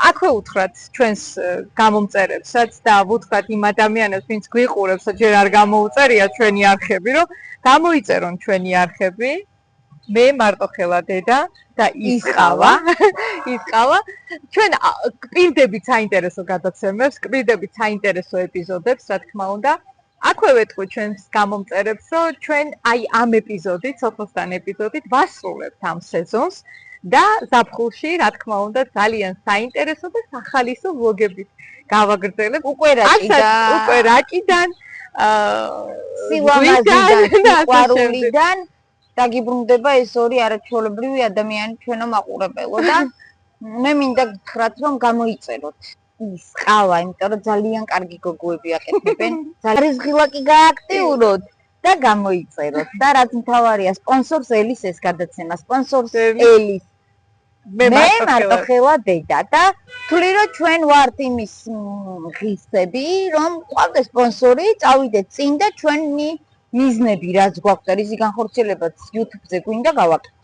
აქვე უთხრათ ჩვენს გამომწერებსაც და ვუთხრათ იმ ადამიანებს, ვინც გვიყურებს, ჯერ არ გამოუწერია ჩვენი არხები, რომ გამოიწერონ ჩვენი არხები. მე მარტოხელა დედა და ისყავა. ჩვენ გპირდებით საინტერესო გადაცემებს, გპირდებით საინტერესო ეპიზოდებს, რა თქმა უნდა. აქვე ვეთქვი ჩვენს გამომწერებს, რომ ჩვენ აი ამ ეპიზოდით, სოფოსთან ეპიზოდით ვასრულებთ ამ სეზონს და ზაფხულში, რა თქმა უნდა, ძალიან საინტერესო და სახალისო ვლოგებით გავაგრძელებთ. უკვე რაკიდან, სილამაზიდან, სიყვარულიდან დაგიბრუნდება ეს ორი არაჩვეულებრივი ადამიანი ჩვენო მაყურებელო და მე მინდა გითხრათ, რომ გამოიწეროთ ის ყავა, იმიტომ რომ ძალიან კარგი გოგოები აკეთებენ. ძალიან ღილაკი გააქტიუროთ და გამოიწეროთ. და რაც მთავარია, სპონსორს ელის ეს გადაცემა, სპონსორს ელის. მე მარტოხელა დედა და თვლი რომ ჩვენ ვართ იმის ღირსები, რომ ყავდეს სპონსორი, წავიდეთ წინ და ჩვენი მიზნები რაც გვაქვს და რისი განხორციელებაც YouTube-ზე გვინდა გავაკეთოთ.